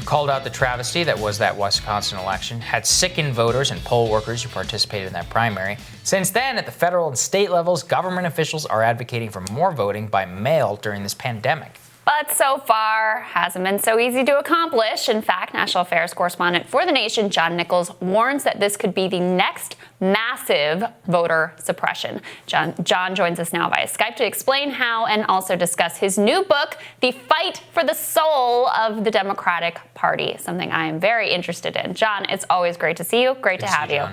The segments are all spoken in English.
called out the travesty that was that Wisconsin election, had sickened voters and poll workers who participated in that primary. Since then, at the federal and state levels, government officials are advocating for more voting by mail during this pandemic. But so far, hasn't been so easy to accomplish. In fact, national affairs correspondent for The Nation, John Nichols, warns that this could be the next massive voter suppression. John joins us now via Skype to explain how and also discuss his new book, The Fight for the Soul of the Democratic Party, something I am very interested in. John, it's always great to see you. Great to have you.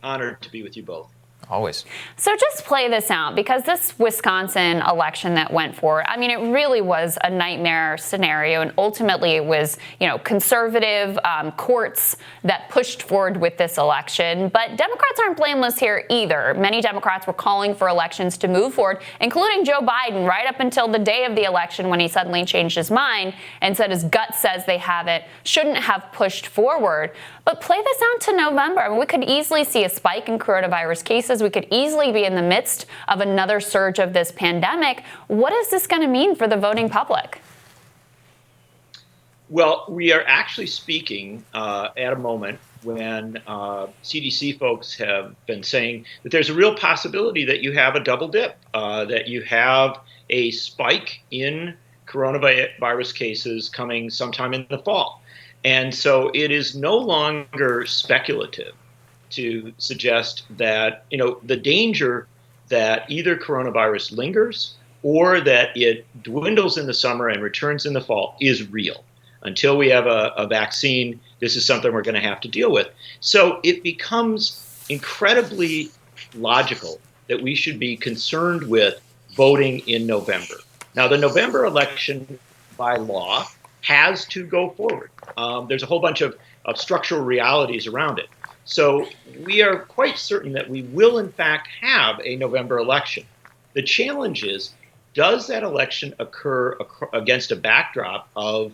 Honored to be with you both. Always. So just play this out, because this Wisconsin election that went forward, I mean, it really was a nightmare scenario. And ultimately it was, conservative courts that pushed forward with this election. But Democrats aren't blameless here either. Many Democrats were calling for elections to move forward, including Joe Biden, right up until the day of the election when he suddenly changed his mind and said his gut says they shouldn't have pushed forward. But play this out to November. I mean, we could easily see a spike in coronavirus cases. We could easily be in the midst of another surge of this pandemic. What is this going to mean for the voting public? Well, we are actually speaking at a moment when CDC folks have been saying that there's a real possibility that you have a double dip, that you have a spike in coronavirus cases coming sometime in the fall. And so it is no longer speculative to suggest that, the danger that either coronavirus lingers or that it dwindles in the summer and returns in the fall is real. Until we have a vaccine, this is something we're going to have to deal with. So it becomes incredibly logical that we should be concerned with voting in November. Now, the November election by law has to go forward. There's a whole bunch of structural realities around it. So we are quite certain that we will, in fact, have a November election. The challenge is, does that election occur against a backdrop of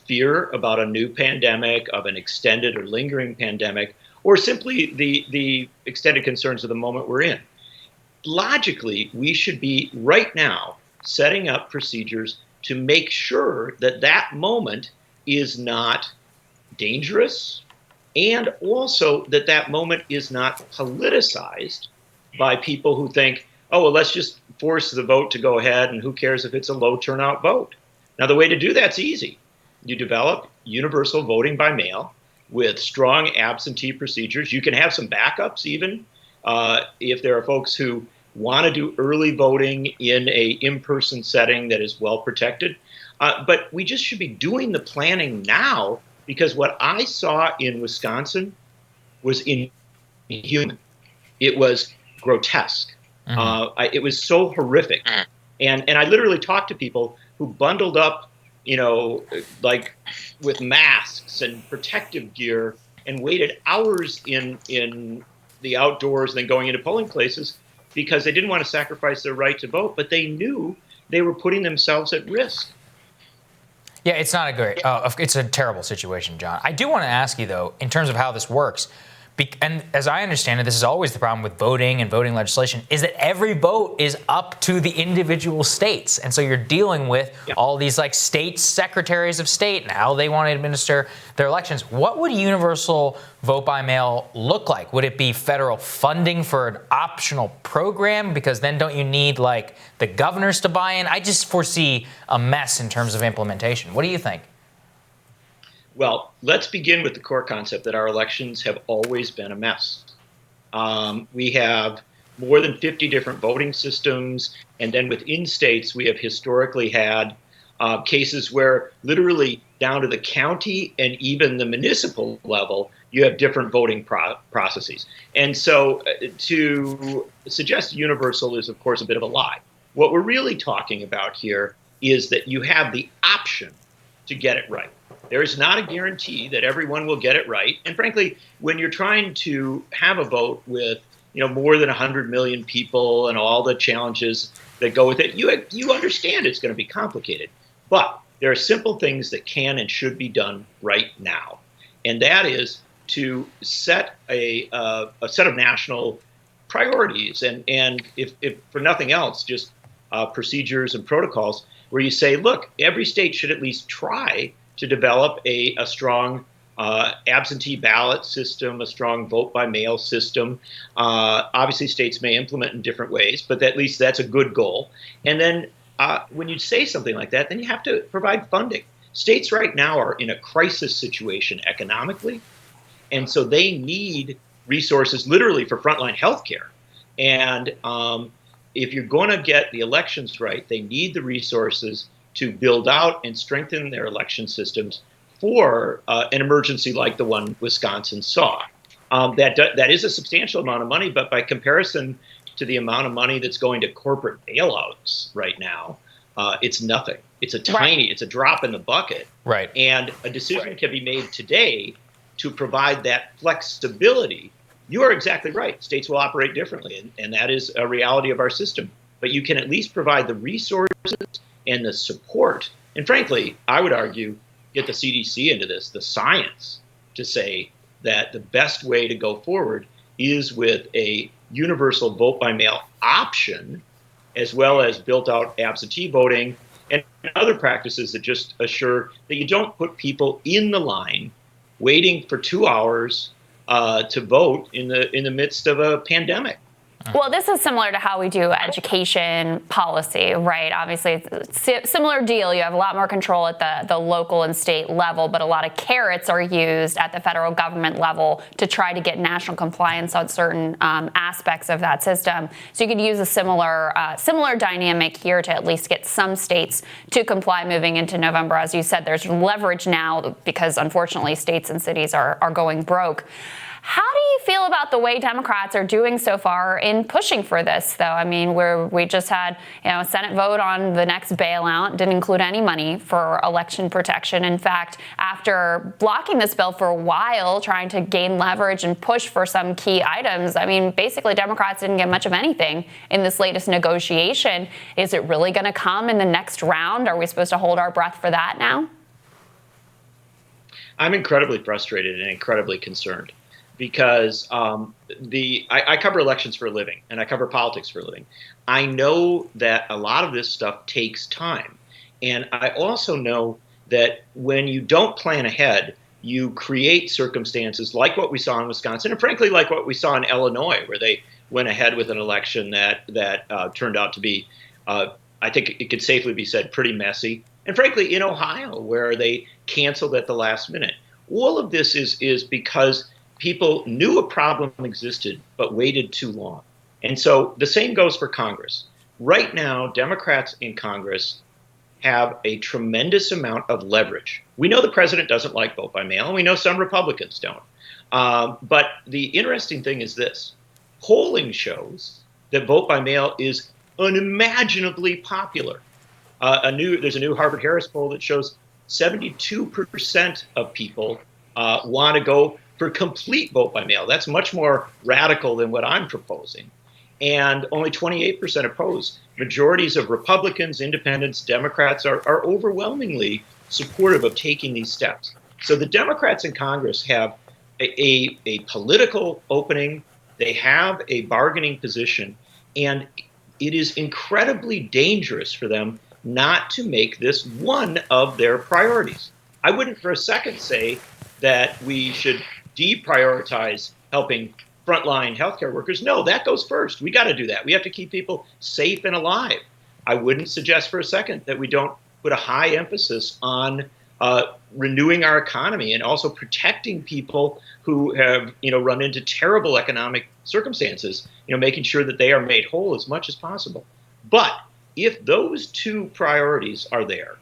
fear about a new pandemic, of an extended or lingering pandemic, or simply the extended concerns of the moment we're in? Logically, we should be right now setting up procedures to make sure that that moment is not dangerous, and also that that moment is not politicized by people who think, oh, well, let's just force the vote to go ahead, and who cares if it's a low turnout vote. Now, the way to do that's easy. You develop universal voting by mail with strong absentee procedures. You can have some backups even if there are folks who want to do early voting in a in-person setting that is well protected. But we just should be doing the planning now, because what I saw in Wisconsin was inhuman. It was grotesque. It was so horrific. And I literally talked to people who bundled up, like with masks and protective gear, and waited hours in the outdoors and then going into polling places because they didn't want to sacrifice their right to vote, but they knew they were putting themselves at risk. Yeah, it's not a great, it's a terrible situation, John. I do want to ask you, though, in terms of how this works, and as I understand it, this is always the problem with voting and voting legislation, is that every vote is up to the individual states. And so you're dealing with all these state secretaries of state and how they want to administer their elections. What would universal vote by mail look like? Would it be federal funding for an optional program? Because then don't you need the governors to buy in? I just foresee a mess in terms of implementation. What do you think? Well, let's begin with the core concept that our elections have always been a mess. We have more than 50 different voting systems, and then within states, we have historically had cases where literally down to the county and even the municipal level, you have different voting processes. And so to suggest universal is, of course, a bit of a lie. What we're really talking about here is that you have the option to get it right. There is not a guarantee that everyone will get it right. And frankly, when you're trying to have a vote with more than 100 million people and all the challenges that go with it, you understand it's going to be complicated. But there are simple things that can and should be done right now. And that is to set a set of national priorities and if for nothing else, just procedures and protocols where you say, look, every state should at least try to develop a strong absentee ballot system, a strong vote by mail system. Obviously, states may implement in different ways, but at least that's a good goal. And then when you say something like that, then you have to provide funding. States right now are in a crisis situation economically, and so they need resources literally for frontline healthcare. And if you're going to get the elections right, they need the resources to build out and strengthen their election systems for an emergency like the one Wisconsin saw. That is a substantial amount of money, but by comparison to the amount of money that's going to corporate bailouts right now, it's nothing. It's a tiny, it's a drop in the bucket. Right. And a decision can be made today to provide that flexibility. You are exactly right. States will operate differently, and that is a reality of our system. But you can at least provide the resources and the support. And frankly, I would argue, get the CDC into this, the science, to say that the best way to go forward is with a universal vote by mail option, as well as built out absentee voting and other practices that just assure that you don't put people in the line waiting for 2 hours to vote in the midst of a pandemic. Well, this is similar to how we do education policy, right? Obviously, it's a similar deal. You have a lot more control at the local and state level, but a lot of carrots are used at the federal government level to try to get national compliance on certain aspects of that system. So you could use a similar dynamic here to at least get some states to comply moving into November. As you said, there's leverage now because, unfortunately, states and cities are going broke. How do you feel about the way Democrats are doing so far in pushing for this, though? I mean, we just had a Senate vote on the next bailout, didn't include any money for election protection. In fact, after blocking this bill for a while, trying to gain leverage and push for some key items, I mean, basically Democrats didn't get much of anything in this latest negotiation. Is it really going to come in the next round? Are we supposed to hold our breath for that now? I'm incredibly frustrated and incredibly concerned. Because I cover elections for a living, and I cover politics for a living. I know that a lot of this stuff takes time. And I also know that when you don't plan ahead, you create circumstances like what we saw in Wisconsin, and frankly, like what we saw in Illinois, where they went ahead with an election that turned out to be, I think it could safely be said, pretty messy. And frankly, in Ohio, where they canceled at the last minute. All of this is because people knew a problem existed, but waited too long. And so the same goes for Congress. Right now, Democrats in Congress have a tremendous amount of leverage. We know the president doesn't like vote by mail, and we know some Republicans don't. But the interesting thing is this. Polling shows that vote by mail is unimaginably popular. There's a new Harvard-Harris poll that shows 72% of people want to go for complete vote by mail. That's much more radical than what I'm proposing. And only 28% oppose. Majorities of Republicans, independents, Democrats are overwhelmingly supportive of taking these steps. So the Democrats in Congress have a political opening. They have a bargaining position. And it is incredibly dangerous for them not to make this one of their priorities. I wouldn't for a second say that we should deprioritize helping frontline healthcare workers. No, that goes first. We got to do that. We have to keep people safe and alive. I wouldn't suggest for a second that we don't put a high emphasis on renewing our economy and also protecting people who have, run into terrible economic circumstances, making sure that they are made whole as much as possible. But if those two priorities are there,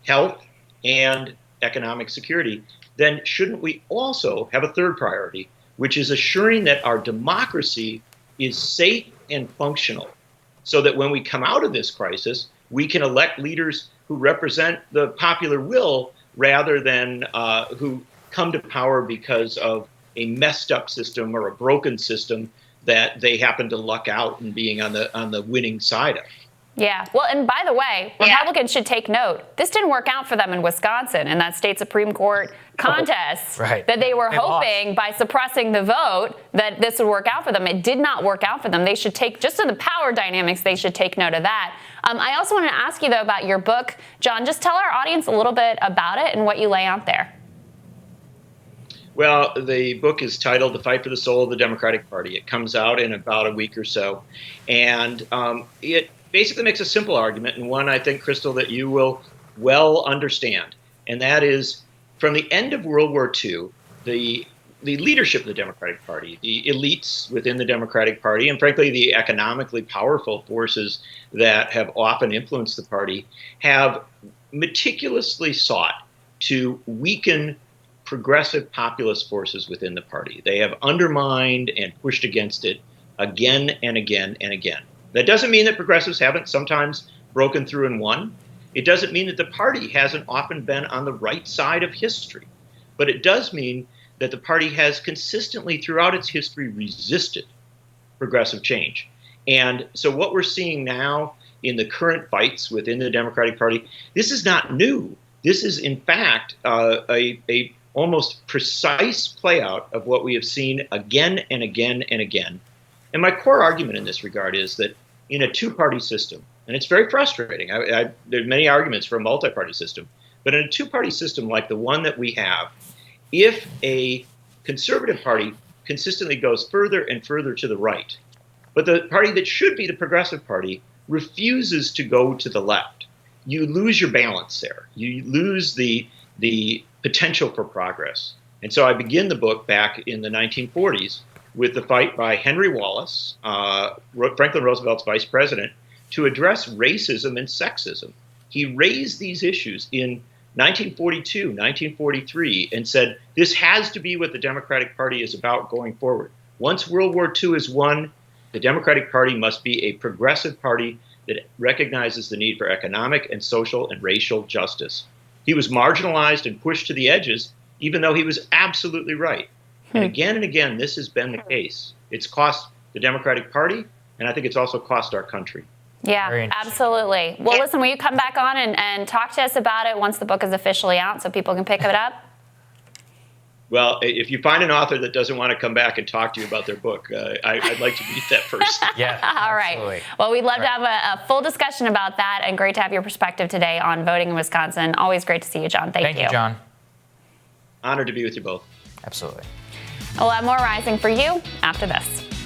health and economic security, then shouldn't we also have a third priority, which is assuring that our democracy is safe and functional, so that when we come out of this crisis, we can elect leaders who represent the popular will rather than who come to power because of a messed up system or a broken system that they happen to luck out and being on the winning side of. Yeah. Well, and by the way, Republicans should take note. This didn't work out for them in Wisconsin in that state Supreme Court contest that they were hoping by suppressing the vote that this would work out for them. It did not work out for them. They should take, just in the power dynamics, they should take note of that. I also want to ask you, though, about your book. John, just tell our audience a little bit about it and what you lay out there. Well, the book is titled The Fight for the Soul of the Democratic Party. It comes out in about a week or so. And it basically makes a simple argument, and one I think, Crystal, that you will well understand. And that is, from the end of World War II, the leadership of the Democratic Party, the elites within the Democratic Party, and frankly, the economically powerful forces that have often influenced the party, have meticulously sought to weaken progressive populist forces within the party. They have undermined and pushed against it again and again and again. That doesn't mean that progressives haven't sometimes broken through and won. It doesn't mean that the party hasn't often been on the right side of history. But it does mean that the party has consistently throughout its history resisted progressive change. And so what we're seeing now in the current fights within the Democratic Party, this is not new. This is, in fact, a almost precise play out of what we have seen again and again and again. And my core argument in this regard is that in a two-party system, and it's very frustrating, there are many arguments for a multi-party system, but in a two-party system like the one that we have, if a conservative party consistently goes further and further to the right, but the party that should be the progressive party refuses to go to the left, you lose your balance there. You lose the potential for progress. And so I begin the book back in the 1940s with the fight by Henry Wallace, Franklin Roosevelt's vice president, to address racism and sexism. He raised these issues in 1942, 1943, and said, this has to be what the Democratic Party is about going forward. Once World War II is won, the Democratic Party must be a progressive party that recognizes the need for economic and social and racial justice. He was marginalized and pushed to the edges, even though he was absolutely right. And again, this has been the case. It's cost the Democratic Party, and I think it's also cost our country. Yeah, absolutely. Well, listen, will you come back on and talk to us about it once the book is officially out so people can pick it up? Well, if you find an author that doesn't want to come back and talk to you about their book, I'd like to meet that person. Yeah. All right. Well, we'd love to have a full discussion about that, and great to have your perspective today on voting in Wisconsin. Always great to see you, John. Thank you. Thank you, John. Honored to be with you both. Absolutely. We'll have more Rising for you after this.